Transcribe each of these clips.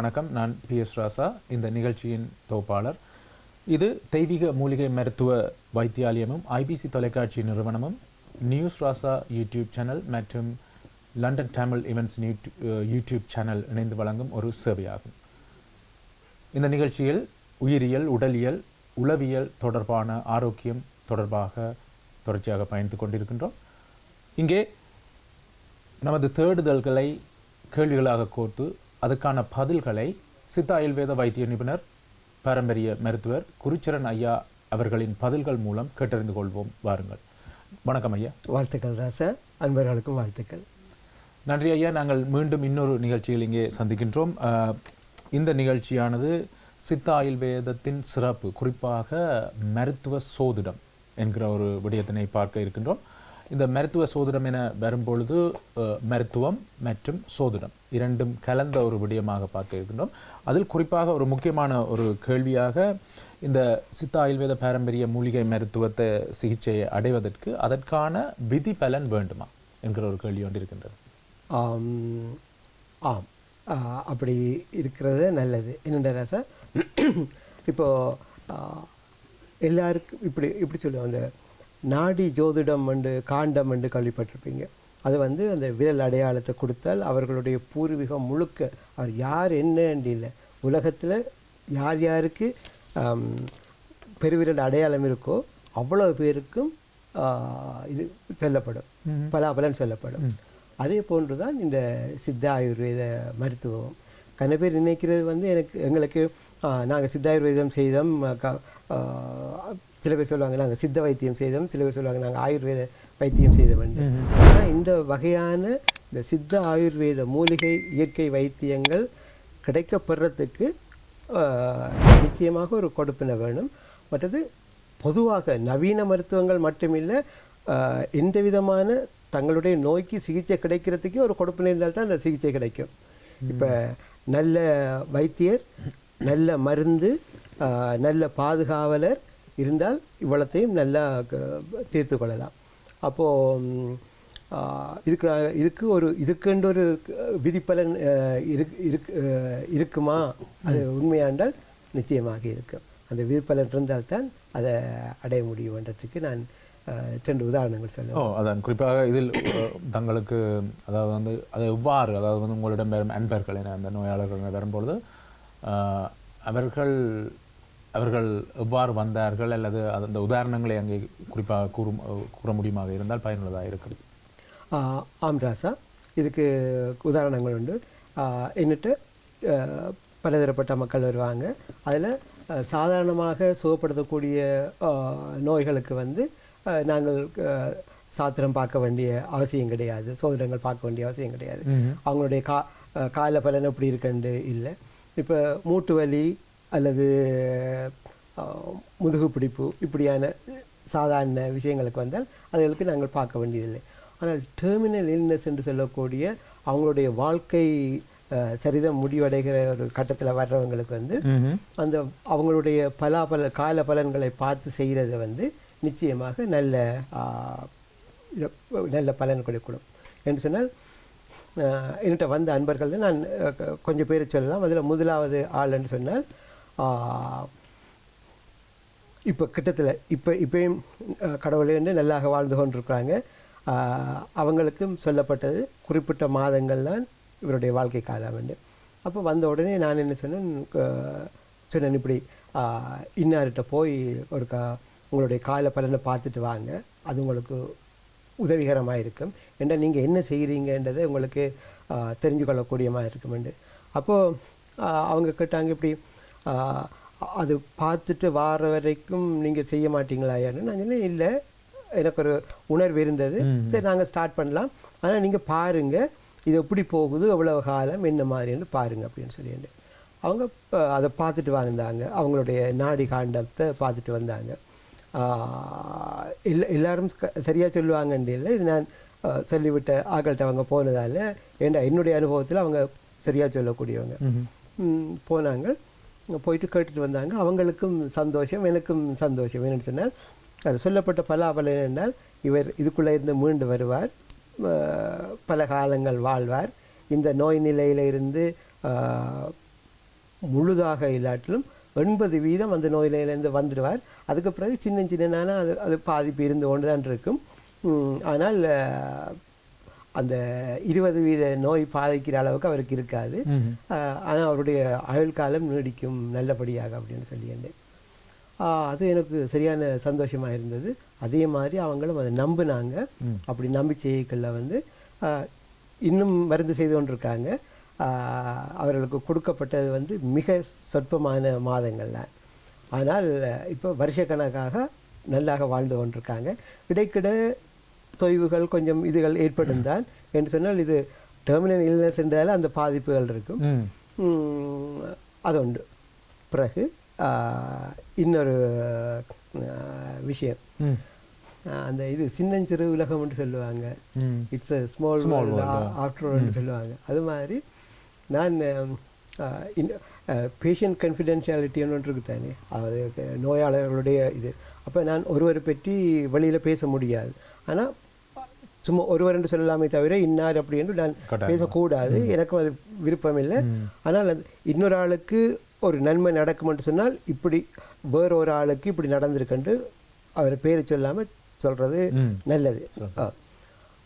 வணக்கம். நான் PS ராசா, இந்த நிகழ்ச்சியின் தொகுப்பாளர். இது தெய்வீக மூலிகை மருத்துவ வைத்தியாலயமும் IBC தொலைக்காட்சி நிறுவனமும் நியூஸ் ராசா யூடியூப் சேனல் மற்றும் London Tamil events YouTube channel இணைந்து வழங்கும் ஒரு சேவையாகும். இந்த நிகழ்ச்சியில் உயிரியல், உடலியல், உளவியல் தொடர்பான ஆரோக்கியம் தொடர்பாக தொடர்ச்சியாக பயணித்துக் கொண்டிருக்கின்றோம். இங்கே நமது தேடுதல்களை கேள்விகளாக கோர்த்து அதற்கான பதில்களை சித்த ஆயுர்வேத வைத்திய நிபுணர், பாரம்பரிய மருத்துவர் குருச்சரன் ஐயா அவர்களின் பதில்கள் மூலம் கேட்டறிந்து கொள்வோம். வாருங்கள். வணக்கம் ஐயா. வாழ்த்துக்கள் ராசா. அன்பர்களுக்கும் வாழ்த்துக்கள். நன்றி ஐயா. நாங்கள் மீண்டும் இன்னொரு நிகழ்ச்சியில் இங்கே சந்திக்கின்றோம். இந்த நிகழ்ச்சியானது சித்த ஆயுர்வேதத்தின் சிறப்பு, குறிப்பாக மருத்துவ சோதிடம் என்கிற ஒரு விடயத்தினை பார்க்க இருக்கின்றோம். இந்த மருத்துவ சோதிடம் என வரும்பொழுது மருத்துவம் மற்றும் சோதிடம் இரண்டும் கலந்த ஒரு விடயமாக பார்க்க இருக்கின்றோம். அதில் குறிப்பாக ஒரு முக்கியமான ஒரு கேள்வியாக இந்த சித்த ஆயுர்வேத பாரம்பரிய மூலிகை மருத்துவத்தை சிகிச்சையை அடைவதற்கு அதற்கான விதி பலன் வேண்டுமா என்கிற ஒரு கேள்வி ஒன்று இருக்கின்றது. ஆம், அப்படி இருக்கிறது நல்லது. என்னென்ன சார், இப்போது எல்லாருக்கும் இப்படி சொல்லுவோம், அந்த நாடி ஜோதிடம் காண்டம் கேள்விப்பட்டிருப்பீங்க. அது அந்த விரல் அடையாளத்தை கொடுத்தால் அவர்களுடைய பூர்வீகம் முழுக்க அவர் யார் என்னன்னு இல்லை, உலகத்தில் யார் யாருக்கு பெருவிரல் அடையாளம் இருக்கோ அவ்வளோ பேருக்கும் இது சொல்லப்படும், பலாபலன் சொல்லப்படும். அதே போன்று தான் இந்த சித்த ஆயுர்வேத மருத்துவம். கன பேர் நினைக்கிறது எங்களுக்கு நாங்கள் சித்த ஆயுர்வேதம் செய்தோம், சில பேர் சொல்லுவாங்க நாங்கள் சித்த வைத்தியம் செய்தோம், சில பேர் சொல்லுவாங்க நாங்கள் ஆயுர்வேத வைத்தியம் செய்தோம். ஆனால் இந்த வகையான இந்த சித்த ஆயுர்வேத மூலிகை இயற்கை வைத்தியங்கள் கிடைக்கப்படுறதுக்கு நிச்சயமாக ஒரு கொடுப்பினை வேணும். மற்றது பொதுவாக நவீன மருத்துவங்கள் மட்டுமில்லை, எந்த விதமான தங்களுடைய நோய்க்கு சிகிச்சை கிடைக்கிறதுக்கே ஒரு கொடுப்பினை இருந்தால் தான் அந்த சிகிச்சை கிடைக்கும். இப்போ நல்ல வைத்தியர், நல்ல மருந்து, நல்ல பாதுகாவலர் இருந்தால் இவ்வளத்தையும் நல்லா தீர்த்து கொள்ளலாம். அப்போது இதுக்கென்று ஒரு விதிப்பலன் இருக்குமா? அது உண்மையாண்டால் நிச்சயமாக இருக்கும். அந்த விதிப்பலன் இருந்தால்தான் அதை அடைய முடியும்ன்றதுக்கு நான் 2 உதாரணங்கள் சொல்லுவேன். அதான் குறிப்பாக இதில் தங்களுக்கு அதாவது அது எவ்வாறு, அதாவது உங்களிடம் வரும் அன்பர்கள் என அந்த நோயாளர்கள் வரும்பொழுது அவர்கள் எவ்வாறு வந்தார்கள் அல்லது அந்த உதாரணங்களை அங்கே குறிப்பாக கூற முடியுமாக இருந்தால் பயனுள்ளதாக இருக்குது. ஆம் ராசா, இதுக்கு உதாரணங்கள் உண்டு. என்னட்டு பலதரப்பட்ட மக்கள் வருவாங்க. அதில் சாதாரணமாக சுகப்படுத்தக்கூடிய நோய்களுக்கு நாங்கள் சாத்திரம் பார்க்க வேண்டிய அவசியம் கிடையாது, சோதனங்கள் பார்க்க வேண்டிய அவசியம் கிடையாது. அவங்களுடைய கால பலன் எப்படி இருக்குன்னு இல்லை. இப்போ மூட்டு வலி அல்லது முதுகு பிடிப்பு இப்படியான சாதாரண விஷயங்களுக்கு வந்தால் அதுகளுக்கு நாங்கள் பார்க்க வேண்டியதில்லை. ஆனால் டெர்மினல் இல்னஸ் என்று சொல்லக்கூடிய அவங்களுடைய வாழ்க்கை சரிதம் முடிவடைகிற ஒரு கட்டத்தில் வர்றவங்களுக்கு அந்த அவங்களுடைய கால பலன்களை பார்த்து செய்கிறது நிச்சயமாக நல்ல பலன் கொடுக்கணும் என்று சொன்னால், என்கிட்ட வந்த அன்பர்கள் நான் கொஞ்சம் பேர் சொல்லலாம். அதில் முதலாவது ஆள் என்று சொன்னால், இப்போ கிட்டத்தில் இப்பயும் கடவுளேன்னு நல்லாக வாழ்ந்து கொண்டிருக்கிறாங்க. அவங்களுக்கும் சொல்லப்பட்டது குறிப்பிட்ட மாதங்கள் தான் இவருடைய வாழ்க்கை காலம் உண்டு. அப்போ வந்த உடனே நான் என்ன சொன்னேன் இப்படி இன்னார்கிட்ட போய் உங்களுடைய கால பலனை பார்த்துட்டு வாங்க, அது உங்களுக்கு உதவிகரமாக இருக்கும். ஏன்னா நீங்கள் என்ன செய்கிறீங்கன்றதை உங்களுக்கு தெரிஞ்சு கொள்ளக்கூடியமாக இருக்குமெண்டு. அப்போது அவங்க கேட்டாங்க, இப்படி அது பார்த்துட்டு வார வரைக்கும் நீங்கள் செய்ய மாட்டீங்களா? நான் சொன்னேன், இல்லை, எனக்கு ஒரு உணர்வு இருந்தது, சரி நாங்கள் ஸ்டார்ட் பண்ணலாம், ஆனால் நீங்கள் பாருங்கள் இது எப்படி போகுது, எவ்வளோ காலம் என்ன மாதிரின்னு பாருங்கள் அப்படின்னு சொல்லிட்டு அவங்க அதை பார்த்துட்டு வந்தாங்க. அவங்களுடைய நாடி காண்டத்தை பார்த்துட்டு வந்தாங்க. எல்லாரும் சரியாக சொல்லுவாங்கன்னு இல்லை, இது நான் சொல்லிவிட்ட ஆக்கள்கிட்ட அவங்க போனதால், ஏண்டா என்னுடைய அனுபவத்தில் அவங்க சரியாக சொல்லக்கூடியவங்க. போனாங்க, போயிட்டு கேட்டுட்டு வந்தாங்க. அவங்களுக்கும் சந்தோஷம், எனக்கும் சந்தோஷம். என்னென்னு சொன்னால், அது சொல்லப்பட்ட பலாபலன் என்றால் இவர் இதுக்குள்ளே இருந்து மீண்டு வருவார், பல காலங்கள் வாழ்வார், இந்த நோய் நிலையிலிருந்து முழுதாக இல்லாட்டிலும் 80% அந்த நோயிலேருந்து வந்துடுவார். அதுக்கு பிறகு சின்ன சின்னனான அது பாதிப்பு இருந்து கொண்டு தான் இருக்கும். ஆனால் அந்த 20% நோய் பாதிக்கிற அளவுக்கு அவருக்கு இருக்காது. ஆனால் அவருடைய ஆயுள் காலம் நீடிக்கும் நல்லபடியாக அப்படின்னு சொல்லியிருந்தேன். அது எனக்கு சரியான சந்தோஷமாக இருந்தது. அதே மாதிரி அவங்களும் அதை நம்பினாங்க. அப்படி நம்பிக்கைகளில் வந்து இன்னும் மருந்து செய்து கொண்டிருக்காங்க. அவர்களுக்கு கொடுக்கப்பட்டது வந்து மிக சொற்பமான மாதங்கள்ல. ஆனால் இப்போ வருஷக்கணக்காக நல்லாக வாழ்ந்து கொண்டிருக்காங்க. இடைக்கிட தொய்வுகள் கொஞ்சம் இதுகள் ஏற்பட்டிருந்தான் என்று சொன்னால் இது டெர்மினல் இல்னஸ் என்றால் அந்த பாதிப்புகள் இருக்கும். அது உண்டு. பிறகு இன்னொரு விஷயம், அந்த இது சின்னஞ்சிறு உலகம் என்று சொல்லுவாங்க. இட்ஸ் அ ஸ்மால் ஆஃப்டர் என்று சொல்லுவாங்க. அது மாதிரி நான் பேஷண்ட் கன்ஃபிடென்ஷியாலிட்டின்னு ஒன்று இருக்குது தானே, அது நோயாளர்களுடைய இது. அப்போ நான் ஒருவரை பற்றி வெளியில் பேச முடியாது. ஆனால் சும்மா ஒருவர் என்று சொல்லலாமே தவிர இன்னார் அப்படி என்று நான் பேசக்கூடாது. எனக்கும் அது விருப்பம் இல்லை. ஆனால் இன்னொரு ஆளுக்கு ஒரு நன்மை நடக்கும்னு சொன்னால் இப்படி வேறொரு ஆளுக்கு இப்படி நடந்திருக்குன்ட்டு அவர் பேரை சொல்லாமல் சொல்கிறது நல்லது.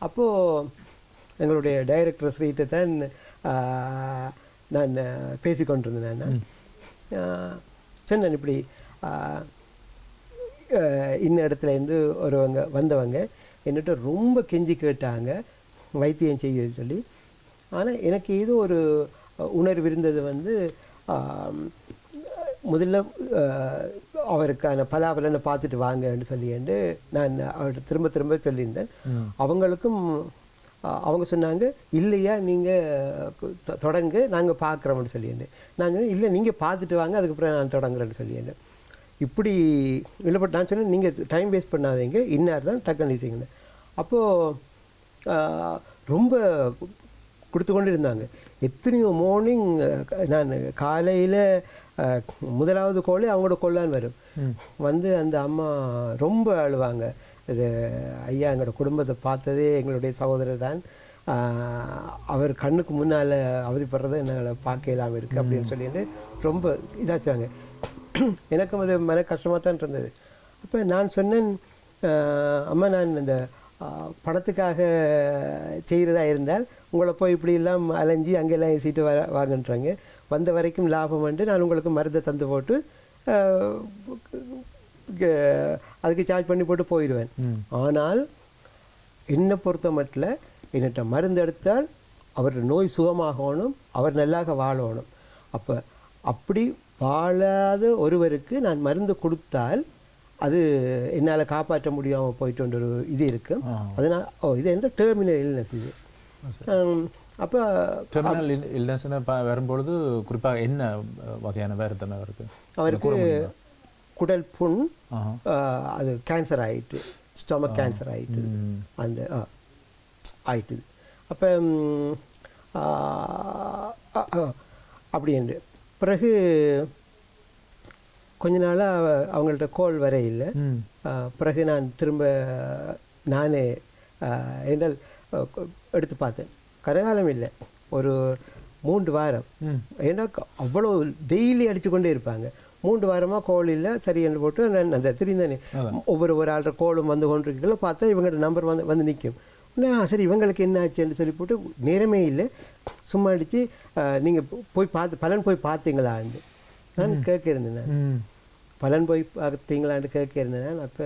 அப்போது எங்களுடைய டைரக்டர் ஸ்ரீட்டை தான் நான் பேசிக்கொண்டிருந்தேன். நான் சொன்னேன் இப்படி இன்ன இடத்துலேருந்து வந்தவங்க என்னிட்ட ரொம்ப கெஞ்சி கேட்டாங்க வைத்தியம் செய்ய சொல்லி. ஆனால் எனக்கு ஏதோ ஒரு உணர்வு இருந்தது வந்து முதல்ல அவருக்கான பலாபலனை பார்த்துட்டு வாங்கன்னு சொல்லிட்டு நான் அவர்கிட்ட திரும்ப திரும்ப சொல்லியிருந்தேன். அவங்களுக்கும் அவங்க சொன்னாங்க இல்லையா நீங்கள் தொடங்க நாங்கள் பார்க்குறோம்னு சொல்லியிருந்தேன். நான் சொன்னேன் இல்லை நீங்கள் பார்த்துட்டு வாங்க அதுக்கப்புறம் நான் தொடங்குறேன்னு சொல்லியிருந்தேன். இப்படி இல்லை நான் சொன்னேன் நீங்கள் டைம் வேஸ்ட் பண்ணாதீங்க, இன்னார் தான் டக்குன்னு செய்யுங்க. அப்போது ரொம்ப கொடுத்து கொண்டு இருந்தாங்க. எத்தனையோ மார்னிங் நான் காலையில் முதலாவது கோழி அவங்களோட கொள்ளான்னு வரும் வந்து அந்த அம்மா ரொம்ப அழுவாங்க. இது ஐயா எங்களோட குடும்பத்தை பார்த்ததே எங்களுடைய சகோதரர் தான், அவர் கண்ணுக்கு முன்னால் அவதிப்படுறதை என்னால் பார்க்க இல்லாமல் இருக்குது அப்படின்னு சொல்லிட்டு ரொம்ப இதாச்சுவாங்க. எனக்கும் அது மன கஷ்டமாக தான் இருந்தது. அப்போ நான் சொன்னேன், அம்மா நான் இந்த பணத்துக்காக செய்கிறதா இருந்தால் உங்களை போய் இப்படி எல்லாம் அலைஞ்சி அங்கெல்லாம் சீட்டு வாங்கன்றாங்க, வந்த வரைக்கும் லாபம் வந்து நான் உங்களுக்கு மருந்தை தந்து போட்டு அதுக்கு சார்ஜ் பண்ணி போட்டு போயிடுவேன். ஆனால் என்னை பொறுத்த மட்டும் என்னட்ட மருந்து எடுத்தால் அவர் நோய் சுகமாகணும், அவர் நல்லாக வாழணும். அப்போ அப்படி வாழாத ஒருவருக்கு நான் மருந்து கொடுத்தால் அது என்னால் காப்பாற்ற முடியாமல் போயிட்டு ஒரு இது இருக்குது. அதனால் இது என்ன டெர்மினல் இல்னஸ் இது. அப்போ டெர்மினல் இல்னஸ்னு வரும்பொழுது குறிப்பாக என்ன வகையான வேறு தானே இருக்குது? அவருக்கு குடல் புண், அது கேன்சர் ஆகிட்டு, ஸ்டொமக் கேன்சர் ஆகிட்டு, அந்த ஆயிட்டுது. அப்போ அப்படி என்று பிறகு கொஞ்ச நாளாக அவங்கள்ட்ட கோல் வர இல்லை. பிறகு நான் திரும்ப நானே என்னால் எடுத்து பார்த்தேன். கரகாலம் இல்லை, ஒரு 3 வாரம். ஏன்னா அவ்வளோ டெய்லி அடித்து கொண்டே இருப்பாங்க. 3 வாரமாக கோல் இல்லை சரி என்று போட்டு அந்த தெரிந்தானே ஒவ்வொரு ஆள்ற கோலும் வந்து கொண்டிருக்கல பார்த்தா இவங்களோட நம்பர் வந்து நிற்கும். சரி இவங்களுக்கு என்ன ஆச்சுன்னு சொல்லி போட்டு நேரமே இல்லை, சும்மா அடித்து நீங்கள் போய் பலன் போய் பார்த்தீங்களான்னு நான் கேட்க இருந்தேன். பலன் போய் பார்த்தீங்களான்னு கேட்க இருந்தேன். அப்போ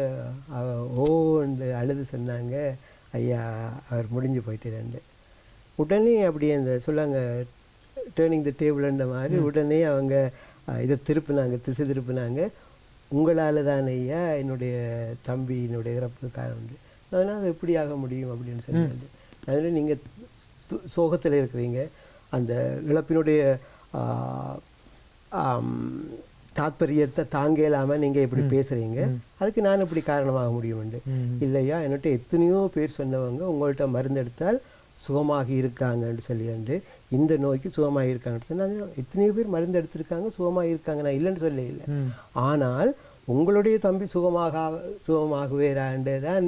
ஓண்டு அழுது சொன்னாங்க, ஐயா அவர் முடிஞ்சு போயிட்டு. உடனே அப்படியே அந்த சொல்லாங்க டேர்னிங் த டேபிள்ன்ற மாதிரி உடனே அவங்க இதை திசை திருப்பினாங்க. உங்களால் தான் ஐயா என்னுடைய தம்பியினுடைய இறப்புக்கு காரணம், அதனால் அது எப்படி ஆக முடியும் அப்படின்னு சொன்னாங்க. அதனால் நீங்கள் சோகத்தில் இருக்கிறீங்க, அந்த இழப்பினுடைய தாத்பரியத்தை தாங்க இல்லாமல் நீங்கள் எப்படி பேசுகிறீங்க, அதுக்கு நான் எப்படி காரணமாக முடியும்ண்டு. இல்லையா என்னட்ட எத்தனையோ பேர் சொன்னவங்க உங்கள்கிட்ட மருந்து எடுத்தால் சுகமாகி இருக்காங்கன்னு சொல்லிட்டு, இந்த நோய்க்கு சுகமாக இருக்காங்கன்னு சொன்னாங்க. எத்தனையோ பேர் மருந்து எடுத்திருக்காங்க சுகமாக இருக்காங்க, நான் இல்லைன்னு சொல்ல இல்லை. ஆனால் உங்களுடைய தம்பி சுகமாகுவேராண்டு தான்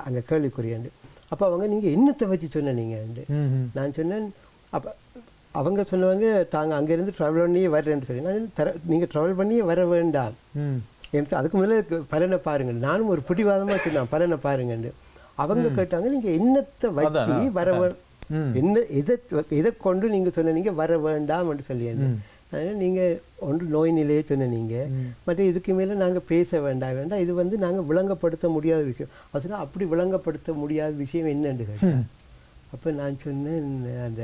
அங்கே கேள்விக்குறியாண்டு. அப்போ அவங்க நீங்கள் என்னத்தை வச்சு சொன்னீங்கண்டு நான் சொன்னேன். அப்போ அவங்க சொன்னவங்க தாங்க அங்கேருந்து ட்ராவல் பண்ணியே வரேன்னு சொல்லி நான் நீங்கள் ட்ராவல் பண்ணியே வர வேண்டாம் ஏன்னு அதுக்கு முதல்ல பலனை பாருங்க. நானும் ஒரு பிடிவாதமாக சொன்னேன் பலனை பாருங்கன்னு. அவங்க கேட்டாங்க நீங்கள் என்னத்தை வச்சு வர என்ன எதை கொண்டு நீங்கள் சொன்னீங்க வர வேண்டாம்னு சொல்லியாங்க. நீங்கள் ஒன்று நோய் நிலையை சொன்னீங்க, மற்ற இதுக்கு மேலே நாங்கள் பேச வேண்டாம், இது வந்து நாங்கள் விளங்கப்படுத்த முடியாத விஷயம். அது சொன்னால் அப்படி விளங்கப்படுத்த முடியாத விஷயம் என்னன்னு கேட்டேன். அப்போ நான் சொன்னேன் அந்த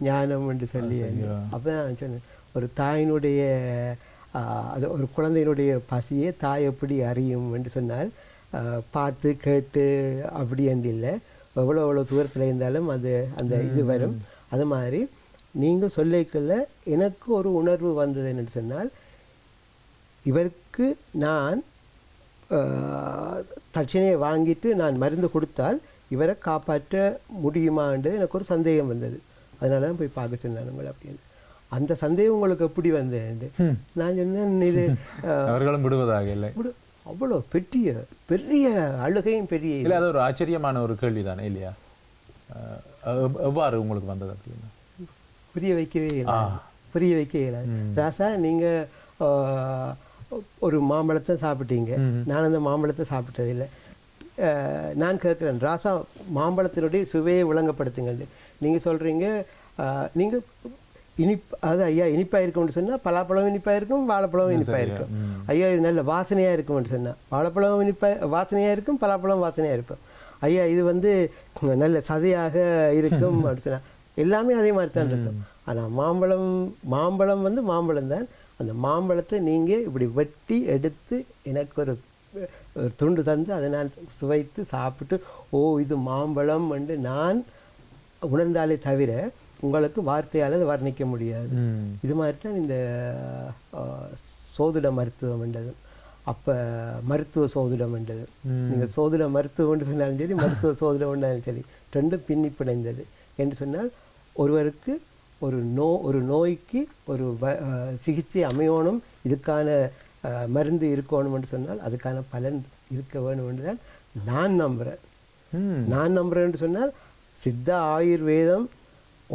ஞானம் என்று சொல்லி. அப்போ நான் சொன்னேன் ஒரு தாயினுடைய அது ஒரு குழந்தையினுடைய பசியை தாய் எப்படி அறியும் என்று சொன்னால் பார்த்து கேட்டு அப்படி என்று இல்லை, எவ்வளோ தூரத்தில் இருந்தாலும் அது அந்த இது வரும். அது மாதிரி நீங்கள் சொல்லிக்கல எனக்கு ஒரு உணர்வு வந்தது என்று சொன்னால் இவருக்கு நான் தட்சணையை வாங்கிட்டு நான் மருந்து கொடுத்தால் இவரை காப்பாற்ற முடியுமான்றது எனக்கு ஒரு சந்தேகம் வந்தது. அதனால தான் போய் பார்க்க சொன்னேன் உங்களை அப்படின்னு. அந்த சந்தேகம் உங்களுக்கு எப்படி வந்தேன் நான் சொன்னேன் இது அவர்களும் விடுவதாக இல்லை, அவ்வளோ பெரிய அழுகையும் பெரிய இல்லை. அது ஒரு ஆச்சரியமான ஒரு கேள்வி தானே இல்லையா? எவ்வாறு உங்களுக்கு வந்தது அப்படின்னு புரிய வைக்கவே இல்லை. ராசா நீங்கள் ஒரு மாம்பழத்தை சாப்பிட்டீங்க, நான் அந்த மாம்பழத்தை சாப்பிட்டதில்லை. நான் கேட்குறேன் ராசா மாம்பழத்தினுடைய சுவையை விளங்கப்படுத்துங்கள். நீங்கள் சொல்கிறீங்க நீங்கள் அது ஐயா இனிப்பாக இருக்கும்னு சொன்னால் பலாப்பழம் இனிப்பாக இருக்கும், வாழைப்பழம் இனிப்பாக இருக்கும். ஐயா இது நல்ல வாசனையாக இருக்கும்னு சொன்னால் வாழைப்பழம் வாசனையாக இருக்கும், பலாப்பழம் வாசனையாக இருக்கும். ஐயா இது வந்து நல்ல சதையாக இருக்கும் அப்படின்னு சொன்னால் எல்லாமே அதே மாதிரி தான் இருக்கும். ஆனால் மாம்பழம் வந்து மாம்பழம் தான். அந்த மாம்பழத்தை நீங்கள் இப்படி வெட்டி எடுத்து எனக்கு ஒரு துண்டு தந்து அதை நான் சுவைத்து சாப்பிட்டு இது மாம்பழம் என்று நான் உணர்ந்தாலே தவிர உங்களுக்கு வார்த்தையால் அதை வர்ணிக்க முடியாது. இது மாதிரி தான் இந்த சோதிட மருத்துவம் என்றது. அப்போ மருத்துவ சோதிடம் என்றது. நீங்கள் சோதிட மருத்துவம்னு சொன்னாலும் சரி, மருத்துவ சோதிடம் என்றாலும் சரி, ரெண்டும் பின்னி பிணைந்தது. என்று சொன்னால் ஒருவருக்கு ஒரு நோய்க்கு ஒரு சிகிச்சை அமையணும், இதுக்கான மருந்து இருக்கணும் என்று சொன்னால் அதுக்கான பலன் இருக்க வேணும் என்று தான் நான் நம்புகிறேன். நான் நம்புகிறேன்னு சொன்னால் சித்த ஆயுர்வேதம்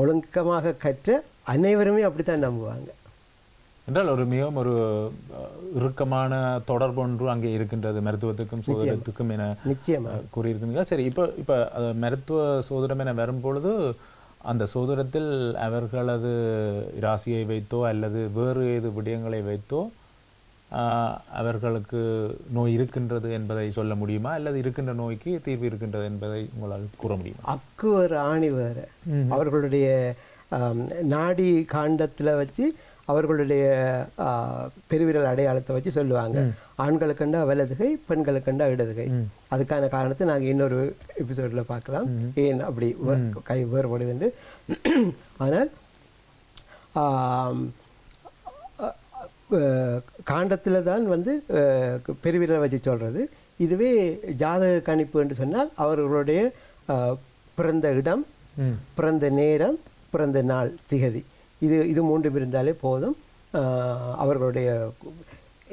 ஒழுக்கமாக கற்ற அனைவருமே அப்படித்தான் நம்புவாங்க. என்றால் ஒரு மிகவும் ஒரு இறுக்கமான தொடர்பு ஒன்று அங்கே இருக்கின்றது மருத்துவத்துக்கும் சோதனத்துக்கும் என நிச்சயமாக கூறியிருக்கீங்க. சரி, இப்போ மருத்துவ சோதனம் என வரும்பொழுது அந்த சோதனத்தில் அவர்களது ராசியை வைத்தோ அல்லது வேறு ஏது விடயங்களை வைத்தோ அவர்களுக்கு நோய் இருக்கின்றது என்பதை சொல்ல முடியுமா, அல்லது இருக்கின்ற நோய்க்கு தீர்வு இருக்கின்றது என்பதை உங்களால் கூற முடியுமா? அக்குவர் ஆணி வேறு அவர்களுடைய நாடி காண்டத்தில் வச்சு அவர்களுடைய பெருவிரல் அடையாளத்தை வச்சு சொல்லுவாங்க. ஆண்களுக்குண்டா வலதுகை, பெண்களுக்குண்டா இடதுகை. அதுக்கான காரணத்தை நாங்கள் இன்னொரு எபிசோடில் பார்க்கலாம், ஏன் அப்படி கை வேறுபடுதுண்டு. ஆனால் காண்டத்தில் தான் வந்து பெருவிரல் வச்சு சொல்கிறது. இதுவே ஜாதக கணிப்பு என்று சொன்னால் அவர்களுடைய பிறந்த இடம், பிறந்த நேரம், பிறந்த நாள், திகதி, இது மூன்றும் இருந்தாலே போதும். அவர்களுடைய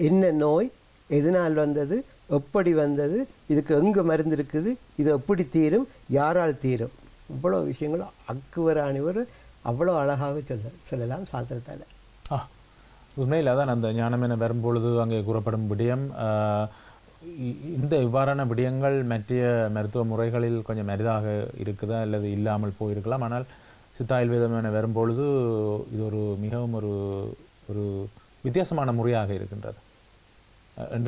என்ன நோய், எதனால் வந்தது, எப்படி வந்தது, இதுக்கு எங்கே மருந்து இருக்குது, இது எப்படி தீரும், யாரால் தீரும், இவ்வளோ விஷயங்களும் அக்குவர் அணிவர் அவ்வளோ அழகாக சொல்லலாம் சாஸ்திரத்தால். உண்மையில் தான் அந்த ஞானம் என வரும்பொழுது அங்கே கூறப்படும் விடயம், இந்த இவ்வாறான விடயங்கள் மற்ற மருத்துவ முறைகளில் கொஞ்சம் அரிதாக இருக்குதா அல்லது இல்லாமல் போயிருக்கலாம். ஆனால் சித்தாயுர்வேதம் என வரும்பொழுது இது ஒரு மிகவும் ஒரு வித்தியாசமான முறையாக இருக்கின்றது.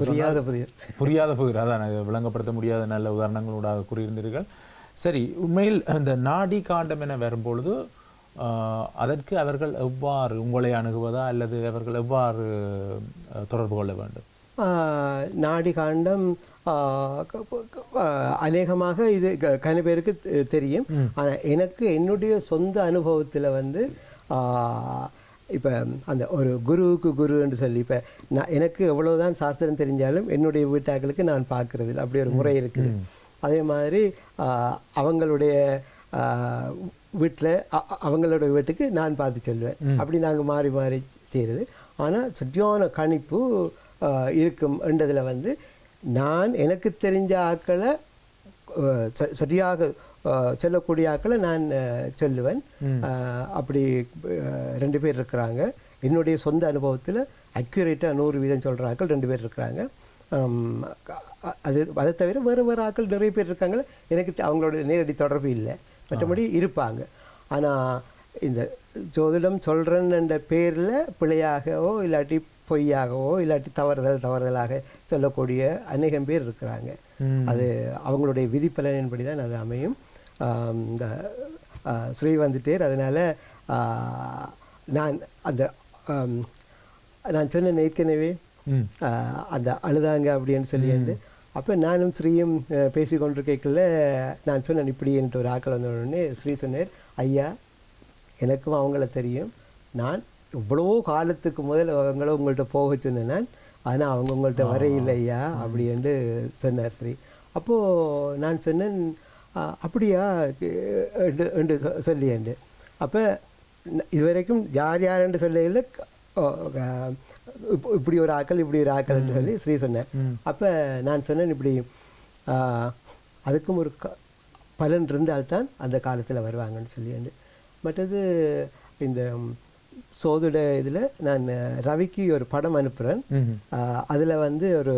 புரியாத புதிர் அதான் விளங்கப்படுத்த முடியாத நல்ல உதாரணங்களோடாக கூறியிருந்தீர்கள். சரி, உண்மையில் இந்த நாடி காண்டம் என வரும்பொழுது அதற்கு அவர்கள் எவ்வாறு உங்களை அணுகுவதா அல்லது அவர்கள் எவ்வாறு தொடர்பு கொள்ள வேண்டும்? நாடி காண்டம் அநேகமாக இது கன பேருக்கு தெரியும். ஆனால் எனக்கு என்னுடைய சொந்த அனுபவத்தில் வந்து இப்போ அந்த ஒரு குருவுக்கு குரு என்று சொல்லி இப்போ எனக்கு எவ்வளோதான் சாஸ்திரம் தெரிஞ்சாலும் என்னுடைய வீட்டாக்களுக்கு நான் பார்க்கறது அப்படி ஒரு முறை இருக்குது. அதே மாதிரி அவங்களுடைய வீட்டில் அவங்களோட வீட்டுக்கு நான் பார்த்து சொல்லுவேன். அப்படி நாங்கள் மாறி மாறி செய்கிறது. ஆனால் சரியான கணிப்பு இருக்கும் என்றதில் வந்து நான் எனக்கு தெரிஞ்ச ஆக்களை சரியாக சொல்லக்கூடிய ஆக்களை நான் சொல்லுவேன். அப்படி 2 பேர் இருக்கிறாங்க. என்னுடைய சொந்த அனுபவத்தில் அக்யூரேட்டாக 100% சொல்கிற ஆக்கள் 2 பேர் இருக்கிறாங்க. அதை தவிர வேறு ஆக்கள் நிறைய பேர் இருக்காங்க. எனக்கு அவங்களோட நேரடி தொடர்பு இல்லை, மற்றபடி இருப்பாங்க. ஆனால் இந்த ஜோதிடம் சொல்கிறேன்ற பேரில் பிழையாகவோ இல்லாட்டி பொய்யாகவோ இல்லாட்டி தவறுதலாக சொல்லக்கூடிய அநேகம் பேர் இருக்கிறாங்க. அது அவங்களுடைய விதிப்பலனின்படி தான் அது அமையும். இந்த ஸ்ரீ வந்துட்டேர். அதனால் நான் சொன்ன ஏற்கனவே அந்த அழுதாங்க அப்படின்னு சொல்லிட்டு, அப்போ நானும் ஸ்ரீயும் பேசி கொண்டிருக்கல நான் சொன்னேன் இப்படி என்று ஒரு ஆக்கள் வந்தோடனே ஸ்ரீ சொன்னார், ஐயா எனக்கும் அவங்கள தெரியும், நான் இவ்வளவோ காலத்துக்கு முதல் அவங்கள உங்கள்கிட்ட போக சொன்னேன், ஆனால் அவங்க உங்கள்கிட்ட வரையில்லை ஐயா அப்படி என்று சொன்னார் ஸ்ரீ. அப்போது நான் சொன்னேன் அப்படியா என்று சொல்லியேண்டு. அப்போ இதுவரைக்கும் யார் என்று சொல்லையில் இப்படி ஒரு ஆக்கள் என்று சொல்லி ஸ்ரீ சொன்னேன். அப்போ நான் சொன்னேன் இப்படி அதுக்கும் ஒரு பலன் இருந்தால்தான் அந்த காலத்தில் வருவாங்கன்னு சொல்லியாண்டு. மற்றது இந்த சோதுட இதில் நான் ரவிக்கு ஒரு படம் அனுப்புகிறேன். அதில் ஒரு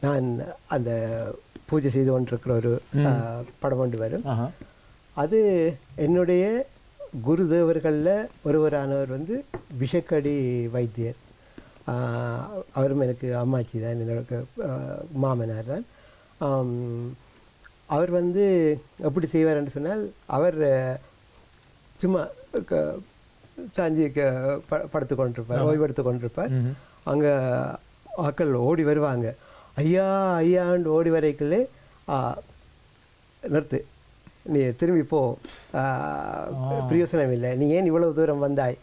நான் அந்த பூஜை செய்து கொண்டிருக்கிற ஒரு படம் கொண்டு வரும். அது என்னுடைய குருதேவர்களில் ஒருவரானவர் விஷக்கடி வைத்தியர். அவரும் எனக்கு அம்மாச்சி தான், என்னோட மாமனார் தான். அவர் எப்படி செய்வார்ன்னு சொன்னால், அவர் சும்மா சாஞ்சி படுத்து கொண்டிருப்பார், ஓய்வெடுத்து கொண்டிருப்பார். அங்கே ஆக்கள் ஓடி வருவாங்க, ஐயா ஐயாண்டு ஓடி வரைக்குள்ளே நிறுத்து, நீ திரும்பி போ, பிரயோசனம் இல்லை, நீ ஏன் இவ்வளவு தூரம் வந்தாய்,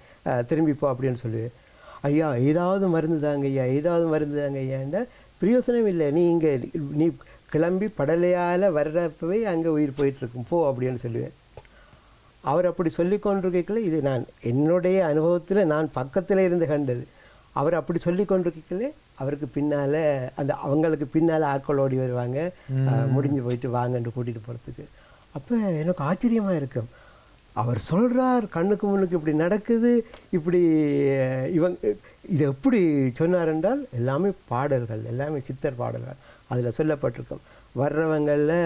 திரும்பி போ அப்படின்னு சொல்லுவேன். ஐயா ஏதாவது மருந்து தாங்க ஐயா, ஏதாவது மருந்து தாங்க ஐயாண்ட, பிரயோசனம் இல்லை, நீ இங்கே நீ கிளம்பி படலையால் வர்றப்பவே அங்கே உயிர் போயிட்டுருக்கும், போ அப்படின்னு சொல்லுவேன். அவர் அப்படி சொல்லி கொண்டிருக்கல, இது நான் என்னுடைய அனுபவத்தில் நான் பக்கத்தில் இருந்து கண்டது. அவர் அப்படி சொல்லி கொண்டிருக்கல, அவருக்கு பின்னால் அவங்களுக்கு பின்னால் ஆட்கள் ஓடி வருவாங்க, முடிஞ்சு போயிட்டு வாங்கன்னு கூட்டிகிட்டு போகிறதுக்கு. அப்போ எனக்கு ஆச்சரியமாக இருக்கும், அவர் சொல்கிறார், கண்ணுக்கு முன்னுக்கு இப்படி நடக்குது, இப்படி இதை எப்படி சொன்னார் என்றால், எல்லாமே பாடல்கள், எல்லாமே சித்தர் பாடல்கள் அதில் சொல்லப்பட்டிருக்கும். வர்றவங்களில்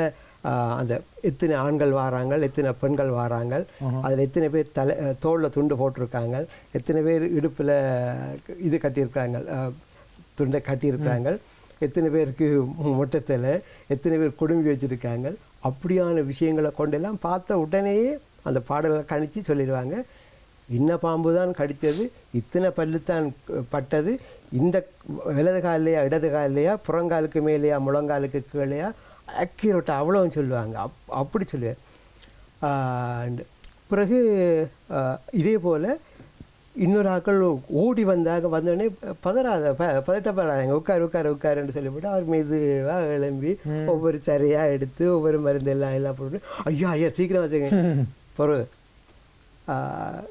அந்த எத்தனை ஆண்கள் வாராங்க, எத்தனை பெண்கள் வாராங்க, அதில் எத்தனை பேர் தோளில் துண்டு போட்டிருக்காங்க, எத்தனை பேர் இடுப்பில் இது கட்டியிருக்காங்க, துண்டை கட்டியிருக்காங்க, எத்தனை பேருக்கு மொட்டத்தில், எத்தனை பேர் குடும்பி வச்சுருக்காங்க, அப்படியான விஷயங்களை கொண்டெல்லாம் பார்த்த உடனேயே அந்த பாடல்களை கணிச்சு சொல்லிடுவாங்க. இன்ன பாம்பு தான் கடித்தது, இத்தனை பல்லு தான் பட்டது, இந்த வலது காலையா இடது காலையா, புறங்காலுக்கு மேலேயா முழங்காலுக்கு கீழேயா, அக்யூரேட்டாக அவ்வளோவும் சொல்லுவாங்க. அப்படி சொல்லுவேன். பிறகு இதே போல் இன்னொரு ஆக்கள் ஓடி வந்தோடனே பதட்டப்படாதாங்க, உட்காருன்னு சொல்லிவிட்டு அவர் மெதுவாக கிளம்பி ஒவ்வொரு சரியாக எடுத்து ஒவ்வொரு மருந்து எல்லாம் போட்டு, ஐயா சீக்கிரம் வச்சுங்க, பொருள்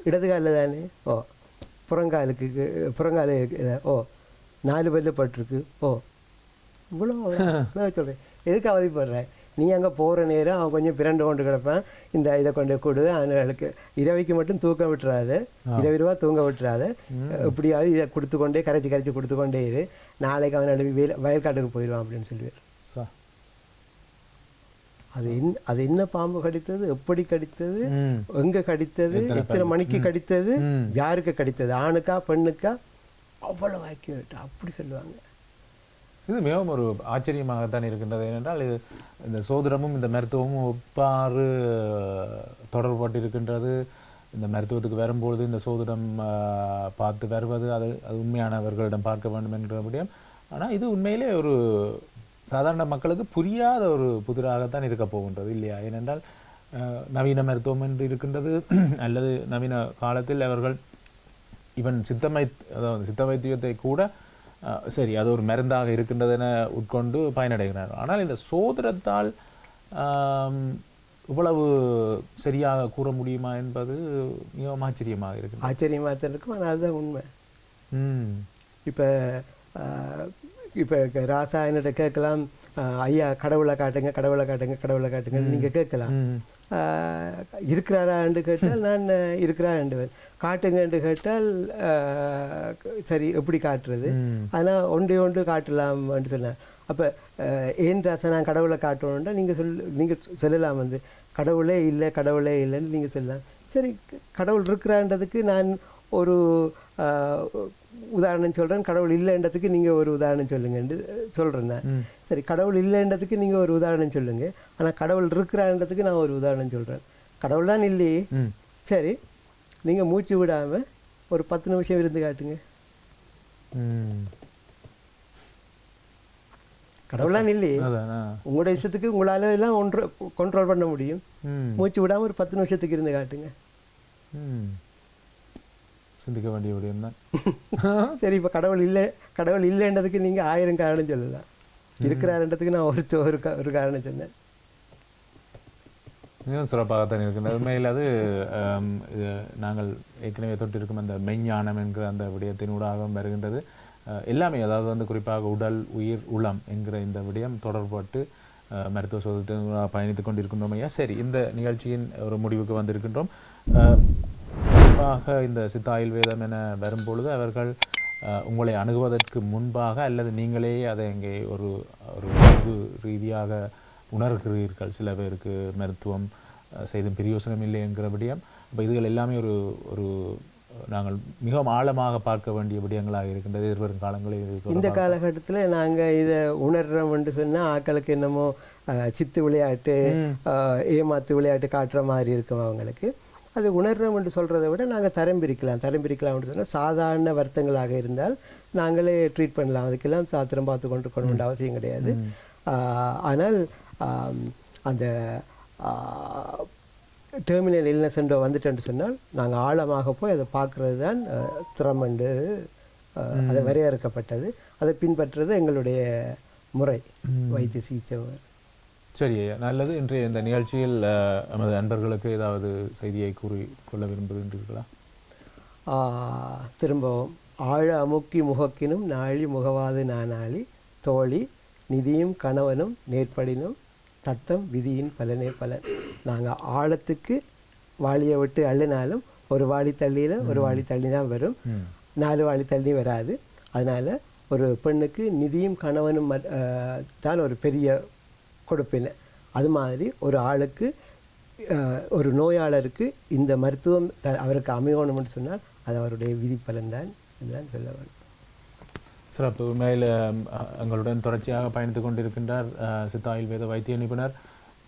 இடது காலில் தானே, ஓ புறங்காலு ஓ 4 பல்லு பட்டிருக்கு, ஓ இவ்வளோ சொல்கிறேன், எதுக்கு அவதிப்படுறேன், நீ அங்கே போகிற நேரம் அவன் கொஞ்சம் பிறண்டு கொண்டு கிடப்பான், இந்த இதை கொண்டு கொடு, அவனுக்கு இரவைக்கு மட்டும் தூக்க விட்டுறாது, 20 ரூபா தூங்க விட்டுறாது, எப்படியாவது இதை கொடுத்து கொண்டே கரைச்சி கொடுத்து கொண்டே இரு, நாளைக்கு அவன் எழுப்பி வயல்காட்டுக்கு போயிடுவான் அப்படின்னு சொல்லுவார். அது என்ன பாம்பு கடித்தது, எப்படி கடித்தது, எங்கே கடித்தது, எத்தனை மணிக்கு கடித்தது, யாருக்கு கடித்தது, ஆணுக்கா பெண்ணுக்கா, அவ்வளோ ஆக்கிவிட்டு அப்படி சொல்லுவாங்க. இது மிகவும் ஒரு ஆச்சரியமாகத்தான் இருக்கின்றது. ஏனென்றால் இது இந்த சோதிடமும் இந்த மருத்துவமும் ஒப்பாறு தொடர்பட்டு இருக்கின்றது. இந்த மருத்துவத்துக்கு வரும்பொழுது இந்த சோதிடம் பார்த்து வருவது அது உண்மையானவர்களிடம் பார்க்க வேண்டும் என்றபடியும், ஆனால் இது உண்மையிலே ஒரு சாதாரண மக்களுக்கு புரியாத ஒரு புதிராகத்தான் இருக்க போகின்றது இல்லையா? ஏனென்றால் நவீன மருத்துவம் என்று இருக்கின்றது, அல்லது நவீன காலத்தில் அவர்கள் ஈவன் சித்த வைத்தியத்தை கூட சரி அது ஒரு மருந்தாக இருக்கின்றது என உட்கொண்டு பயனடைகிறார். ஆனால் இந்த சோதிடத்தால் இவ்வளவு சரியாக கூற முடியுமா என்பது மிகவும் ஆச்சரியமாக இருக்கு. ஆச்சரியமாக தான் இருக்கும், ஆனால் அதுதான் உண்மை. இப்போ ராசாயனிட்ட கேட்கலாம், ஐயா கடவுளை காட்டுங்க கடவுளை காட்டுங்க கடவுளை காட்டுங்கன்னு நீங்கள் கேட்கலாம். இருக்கிறாரான்னு கேட்டால் நான் இருக்கிறாரு காட்டுங்கன்னு கேட்டால் சரி எப்படி காட்டுறது, ஆனால் ஒன்று காட்டலாம்னு சொன்னேன். அப்போ ஏன் ராசா நான் கடவுளை காட்டணுன்னா நீங்கள் சொல்லலாம் கடவுளே இல்லைன்னு நீங்கள் சொல்லலாம். சரி கடவுள் இருக்கிறான்றதுக்கு நான் ஒரு உதாரணம் சொல்கிறேன், கடவுள் இல்லைன்றதுக்கு நீங்கள் ஒரு உதாரணம் சொல்லுங்கன்னு சொல்கிறேன் நான். சரி கடவுள் இல்லைன்றதுக்கு நீங்கள் ஒரு உதாரணம் சொல்லுங்கள், ஆனால் கடவுள் இருக்கிறான்றதுக்கு நான் ஒரு உதாரணம் சொல்கிறேன். கடவுள் தான் இல்லையே, சரி நீங்கள் மூச்சு விடாமல் ஒரு 10 நிமிஷம் இருந்து காட்டுங்க. கடவுள் தான் இல்லையே, உங்களோட இஷ்டத்துக்கு உங்களால் எல்லாம் ஒன்று கண்ட்ரோல் பண்ண முடியும். மூச்சு விடாமல் ஒரு 10 நிமிஷத்துக்கு இருந்து காட்டுங்க. சிந்திக்க வேண்டிய விடயம் தான். சரி இப்போ கடவுள் இல்லைன்றதுக்கு நீங்கள் 1000 காரணம் சொல்லலாம், இருக்கிறாருன்றதுக்கு நான் ஒரு காரணம் சொன்னேன். மிகவும் சிறப்பாகத்தான் இருக்கின்றது. உண்மையில் அது நாங்கள் ஏற்கனவே தொட்டிருக்கும் அந்த மெய்ஞானம் என்கிற அந்த விடயத்தினூடாக வருகின்றது எல்லாமே. அதாவது குறிப்பாக உடல் உயிர் உளம் என்கிற இந்த விடயம் தொடர்பட்டு மருத்துவ சோதனை பயணித்துக் கொண்டிருக்கின்றோம் ஐயா. சரி, இந்த நிகழ்ச்சியின் ஒரு முடிவுக்கு வந்திருக்கின்றோம். குறிப்பாக இந்த சித்த ஆயுர்வேதம் என வரும்பொழுது அவர்கள் உங்களை அணுகுவதற்கு முன்பாக அல்லது நீங்களே அதை இங்கே ஒரு ஒரு ரீதியாக உணர்கிறீர்கள். சில பேருக்கு மருத்துவம் செய்தும் பிரயோசனம் இல்லை என்கிற விடயம். அப்போ இதுகள் எல்லாமே ஒரு நாங்கள் மிகவும் ஆழமாக பார்க்க வேண்டிய விடயங்களாக இருக்கின்றது எதிர்வரும் காலங்களில். இந்த காலகட்டத்தில் நாங்கள் இதை உணர்றோம்னு சொன்னால் ஆக்களுக்கு என்னமோ சித்து விளையாட்டு ஏமாத்து விளையாட்டு காட்டுற மாதிரி இருக்கும் அவங்களுக்கு. அது உணர்றோம்னு சொல்கிறத விட நாங்கள் தரம் பிரிக்கலாம்னு சொன்னால் சாதாரண வருத்தங்களாக இருந்தால் நாங்களே ட்ரீட் பண்ணலாம். அதுக்கெல்லாம் சாத்திரம் பார்த்து கொண்டு வேண்டிய அவசியம் கிடையாது. ஆனால் அந்த டெர்மினல் இல்னஸ் என்று வந்துட்டேன்னு சொன்னால் நாங்கள் ஆழமாக போய் அதை பார்க்குறது தான் திறமண்டு அதை வரையறுக்கப்பட்டது. அதை பின்பற்றுறது எங்களுடைய முறை வைத்திய சிகிச்சை. சரி ஐயா, நல்லது. இன்றைய இந்த நிகழ்ச்சியில் நமது அன்பர்களுக்கு ஏதாவது செய்தியை கூறிக்கொள்ள விரும்புகின்றீர்களா? திரும்பவும் ஆழ அமுக்கி முகக்கினும் நாழி முகவாது நானாளி தோழி நிதியும் கணவனும் நேர்படினும் தத்தம் விதியின் பலனே பலன். நாங்கள் ஆழத்துக்கு வாளியை விட்டு அள்ளினாலும் ஒரு வாளி தள்ளியில் ஒரு வாளி தள்ளி தான் வரும், 4 வாளி தள்ளி வராது. அதனால் ஒரு பெண்ணுக்கு நிதியும் கணவனும் தான் ஒரு பெரிய கொடுப்பினை. அது மாதிரி ஒரு ஆளுக்கு ஒரு நோயாளருக்கு இந்த மருத்துவம் அவருக்கு அமையணும்னு சொன்னால் அது அவருடைய விதி பலன் தான் என்றுதான் சொல்ல வேண்டும். சிறப்பு. உண்மையில் எங்களுடன் தொடர்ச்சியாக பயணித்துக் கொண்டிருக்கின்றார் சித்த ஆயுர்வேத வைத்திய நிபுணர்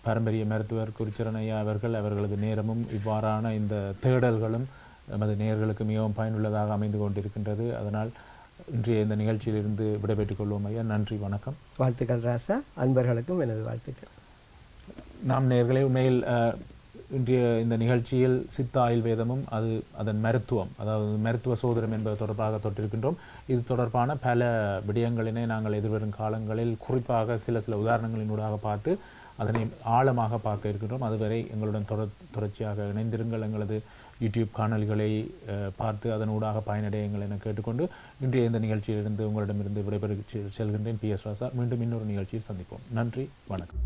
பாரம்பரிய மருத்துவர் குறிச்சரன் ஐயா அவர்கள். அவர்களது நேரமும் இவ்வாறான இந்த தேடல்களும் நமது நேயர்களுக்கு மிகவும் பயனுள்ளதாக அமைந்து கொண்டிருக்கின்றது. அதனால் இன்றைய இந்த நிகழ்ச்சியிலிருந்து விடைபெற்றுக் கொள்வோம் ஐயா. நன்றி, வணக்கம். வாழ்த்துக்கள் ராசா. அன்பர்களுக்கும் எனது வாழ்த்துக்கள். நாம் நேயர்களே, உண்மையில் இன்றைய இந்த நிகழ்ச்சியில் சித்த ஆயுர்வேதமும் அதன் மருத்துவம், அதாவது மருத்துவ சோதனம் என்பது தொடர்பாக தொட்டிருக்கின்றோம். இது தொடர்பான பல விடயங்களினை நாங்கள் எதிர்வரும் காலங்களில் குறிப்பாக சில உதாரணங்களினூடாக பார்த்து அதனை ஆழமாக பார்க்க இருக்கின்றோம். அதுவரை எங்களுடன் தொடர்ச்சியாக இணைந்திருங்கள். எங்களது யூடியூப் காணொலிகளை பார்த்து அதனூடாக பயனடையுங்கள் என கேட்டுக்கொண்டு இன்றைய இந்த நிகழ்ச்சியிலிருந்து உங்களிடமிருந்து விடைபெற்று செல்கின்றேன். PS ராசா. மீண்டும் இன்னொரு நிகழ்ச்சியில் சந்திப்போம். நன்றி, வணக்கம்.